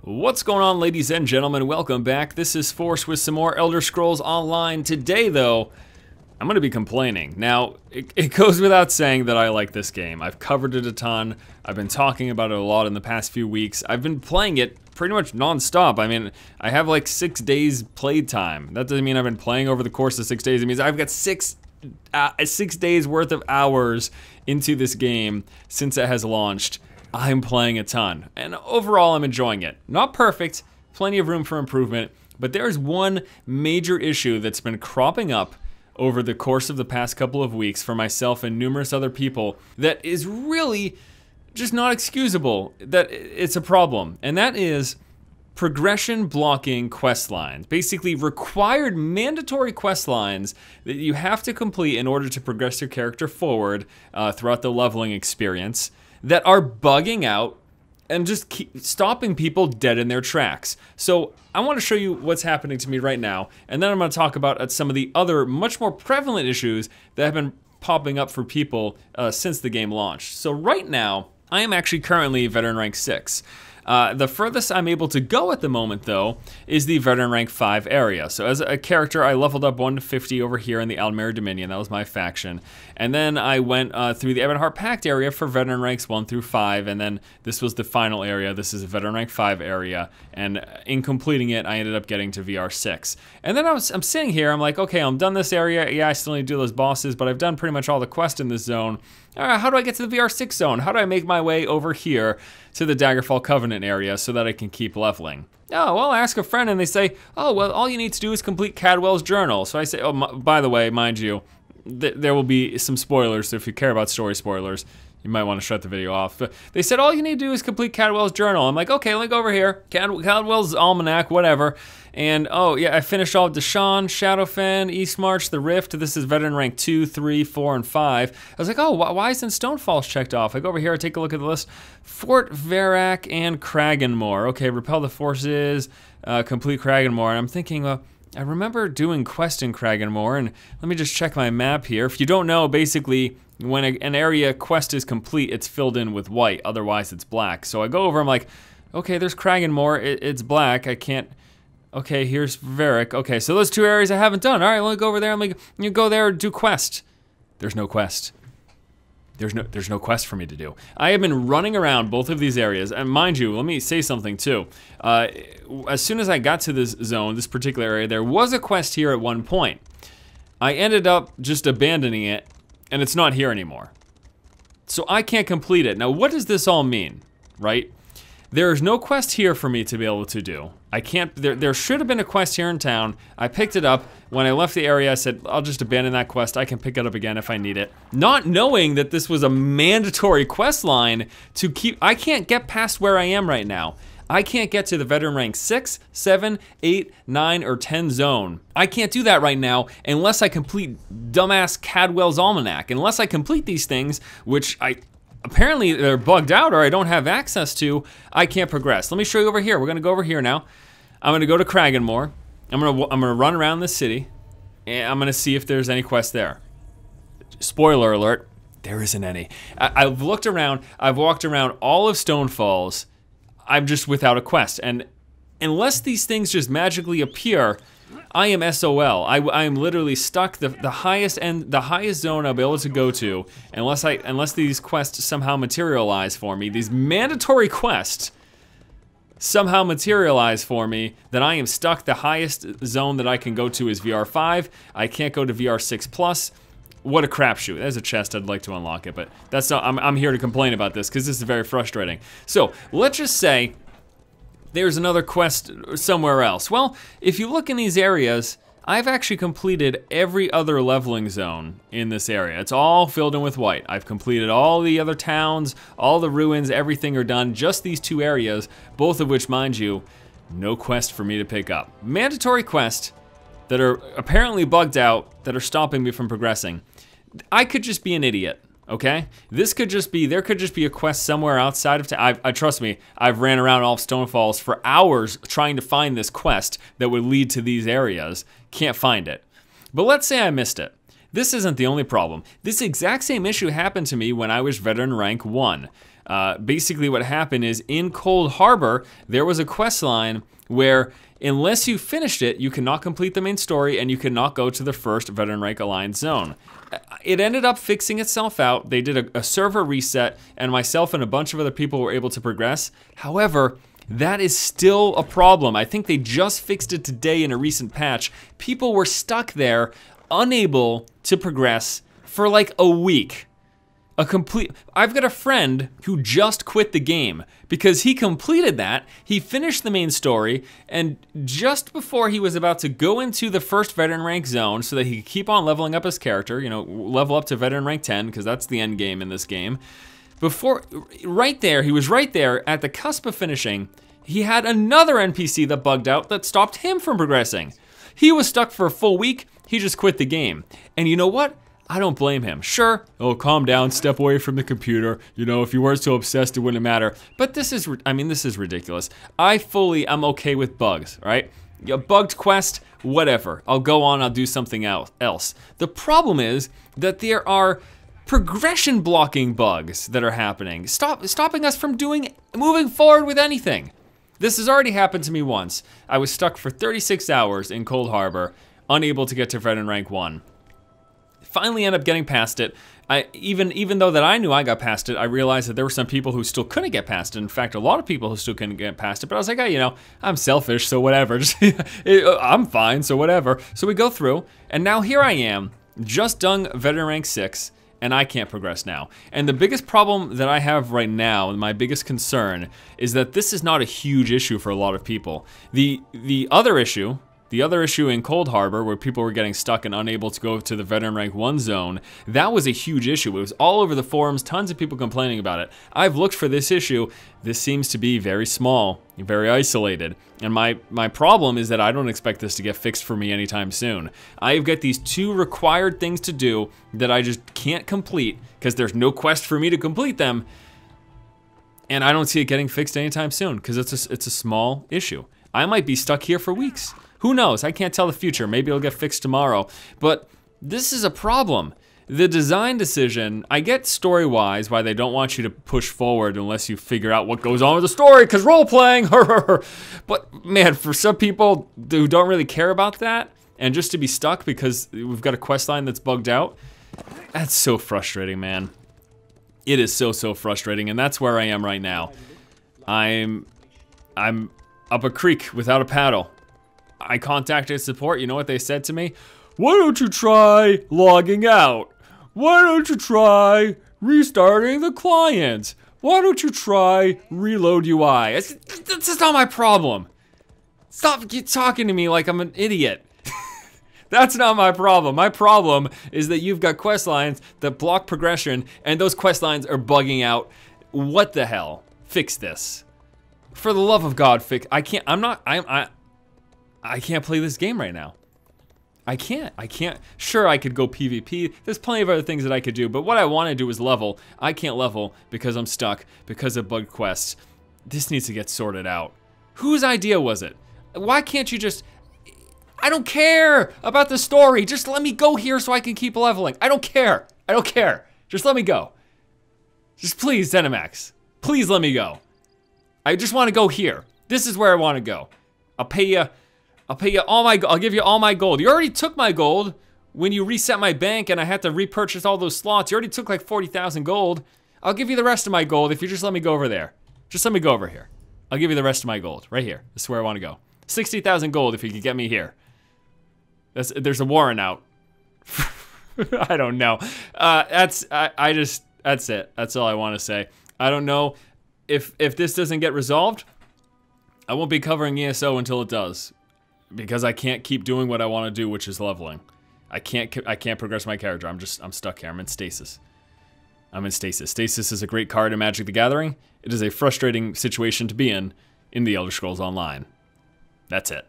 What's going on, ladies and gentlemen? Welcome back. This is Force with some more Elder Scrolls Online. Today, though, I'm going to be complaining. Now, it goes without saying that I like this game. I've covered it a ton. I've been talking about it a lot in the past few weeks. I've been playing it pretty much non-stop. I mean, I have like 6 days played time. That doesn't mean I've been playing over the course of 6 days. It means I've got 6 days worth of hours into this game since it has launched. I'm playing a ton, and overall I'm enjoying it. Not perfect, plenty of room for improvement, but there's one major issue that's been cropping up over the course of the past couple of weeks for myself and numerous other people that is really just not excusable, that it's a problem, and that is progression blocking quest lines. Basically required mandatory quest lines that you have to complete in order to progress your character forward throughout the leveling experience, that are bugging out and just keep stopping people dead in their tracks. So I want to show you what's happening to me right now, and then I'm going to talk about some of the other much more prevalent issues that have been popping up for people since the game launched. So right now, I am actually currently veteran rank 6. The furthest I'm able to go at the moment, though, is the veteran rank 5 area. So as a character, I leveled up 1 to 50 over here in the Almere Dominion. That was my faction. And then I went through the Ebonheart Pact area for veteran ranks 1 through 5. And then this was the final area. This is a veteran rank 5 area. And in completing it, I ended up getting to VR 6. And then I'm sitting here, I'm like, okay, I'm done this area. Yeah, I still need to do those bosses, but I've done pretty much all the quests in this zone. How do I get to the VR 6 zone? How do I make my way over here to the Daggerfall Covenant area so that I can keep leveling? Oh, well, I ask a friend and they say, oh, well, all you need to do is complete Cadwell's journal. So I say, oh, by the way, mind you, there will be some spoilers, so if you care about story spoilers, you might want to shut the video off. But they said, all you need to do is complete Cadwell's journal. I'm like, okay, let me go over here. Cadwell's almanac, whatever. And, oh, yeah, I finished all of Deshawn, Shadowfen, Eastmarch, The Rift. This is veteran rank 2, 3, 4, and 5. I was like, oh, why isn't Stonefalls checked off? I go over here, I take a look at the list. Fort Verac and Kraganmore. Okay, repel the forces, complete Kraganmore. And I'm thinking, I remember doing quest in Kraganmore, and let me just check my map here. If you don't know, basically, when an area quest is complete, it's filled in with white, otherwise it's black. So I go over, I'm like, okay, there's Kraganmore, it's black, I can't, okay, here's Varick. Okay, so those 2 areas I haven't done. All right, let me go over there, you go there and do quest. There's no quest. There's no quest for me to do. I have been running around both of these areas, and mind you, let me say something too. As soon as I got to this zone, this particular area, there was a quest here at one point. I ended up just abandoning it, and it's not here anymore. So I can't complete it. Now, what does this all mean, right? There is no quest here for me to be able to do. I can't, there should have been a quest here in town. I picked it up. When I left the area, I said, I'll just abandon that quest. I can pick it up again if I need it. Not knowing that this was a mandatory quest line to keep, I can't get past where I am right now. I can't get to the veteran rank 6, 7, 8, 9, or 10 zone. I can't do that right now unless I complete dumbass Cadwell's Almanac. Unless I complete these things, which apparently they're bugged out or I don't have access to, I can't progress. Let me show you over here. We're gonna go over here now. I'm gonna go to Kraganmore. I'm gonna run around this city, and I'm gonna see if there's any quest there. Spoiler alert, there isn't any. I've looked around, I've walked around all of Stonefalls. I'm just without a quest, and unless these things just magically appear, I am SOL. I am literally stuck. The highest zone I'll be able to go to, unless these quests somehow materialize for me. These mandatory quests somehow materialize for me, then I am stuck. The highest zone that I can go to is VR 5. I can't go to VR 6 plus. What a crapshoot. There's a chest, I'd like to unlock it, but that's not, I'm here to complain about this because this is very frustrating. So, let's just say there's another quest somewhere else. Well, if you look in these areas, I've actually completed every other leveling zone in this area. It's all filled in with white. I've completed all the other towns, all the ruins, everything are done, just these 2 areas, both of which, mind you, no quest for me to pick up. Mandatory quest that are apparently bugged out, that are stopping me from progressing. I could just be an idiot, okay? This could just be, there could just be a quest somewhere outside of town. Trust me, I've ran around all of Stonefalls for hours trying to find this quest that would lead to these areas. Can't find it. But let's say I missed it. This isn't the only problem. This exact same issue happened to me when I was veteran rank 1. Basically what happened is in Cold Harbor, there was a quest line where unless you finished it, you cannot complete the main story and you cannot go to the first Veteran Rank Alliance zone. It ended up fixing itself out. They did a server reset and myself and a bunch of other people were able to progress. However, that is still a problem. I think they just fixed it today in a recent patch. People were stuck there, unable to progress for like a week. I've got a friend who just quit the game because he completed that, he finished the main story, and just before he was about to go into the first veteran rank zone so that he could keep on leveling up his character, you know, level up to veteran rank 10, because that's the end game in this game. He was right there at the cusp of finishing, he had another NPC that bugged out that stopped him from progressing. He was stuck for a full week, he just quit the game. And you know what? I don't blame him. Sure, oh, calm down, step away from the computer. You know, if you weren't so obsessed, it wouldn't matter. But this is ridiculous. I'm okay with bugs, right? A bugged quest, whatever. I'll go on, I'll do something else. The problem is that there are progression blocking bugs that are happening, stopping us from moving forward with anything. This has already happened to me once. I was stuck for 36 hours in Cold Harbor, unable to get to veteran rank 1. Finally ended up getting past it. Even though that I knew I got past it, I realized that there were some people who still couldn't get past it. In fact, a lot of people who still couldn't get past it. But I was like, hey, you know, I'm selfish, so whatever. I'm fine, so whatever. So we go through, and now here I am, just done veteran rank 6, and I can't progress now. And the biggest problem that I have right now, and my biggest concern, is that this is not a huge issue for a lot of people. The other issue in Cold Harbor, where people were getting stuck and unable to go to the veteran rank 1 zone, that was a huge issue. It was all over the forums, tons of people complaining about it. I've looked for this issue. This seems to be very small, very isolated. And my problem is that I don't expect this to get fixed for me anytime soon. I've got these 2 required things to do that I just can't complete because there's no quest for me to complete them. And I don't see it getting fixed anytime soon because it's a small issue. I might be stuck here for weeks. Who knows? I can't tell the future. Maybe it'll get fixed tomorrow. But this is a problem. The design decision, I get story-wise why they don't want you to push forward unless you figure out what goes on with the story, because role-playing, But man, for some people who don't really care about that, and just to be stuck because we've got a quest line that's bugged out, that's so frustrating, man. It is so frustrating, and that's where I am right now. I'm up a creek without a paddle. I contacted support, you know what they said to me? Why don't you try logging out? Why don't you try restarting the client? Why don't you try reload UI? That's just not my problem. Stop talking to me like I'm an idiot. That's not my problem. My problem is that you've got quest lines that block progression and those quest lines are bugging out. What the hell? Fix this. For the love of God, I can't play this game right now. I can't. Sure, I could go PvP. There's plenty of other things that I could do, but what I want to do is level. I can't level because I'm stuck, because of bugged quests. This needs to get sorted out. Whose idea was it? Why can't you just... I don't care about the story. Just let me go here so I can keep leveling. I don't care. Just let me go. Just please, Zenimax. Please let me go. I just want to go here. This is where I want to go. I'll pay you I'll give you all my gold. You already took my gold when you reset my bank and I had to repurchase all those slots. You already took like 40,000 gold. I'll give you the rest of my gold if you just let me go over there. Just let me go over here. I'll give you the rest of my gold right here. This is where I want to go. 60,000 gold if you can get me here. There's a warrant out. I don't know. That's it. That's all I want to say. I don't know if this doesn't get resolved. I won't be covering ESO until it does. Because I can't keep doing what I want to do, which is leveling. I can't progress my character. I'm stuck here. I'm in stasis. Stasis is a great card in Magic the Gathering. It is a frustrating situation to be in the Elder Scrolls Online. That's it.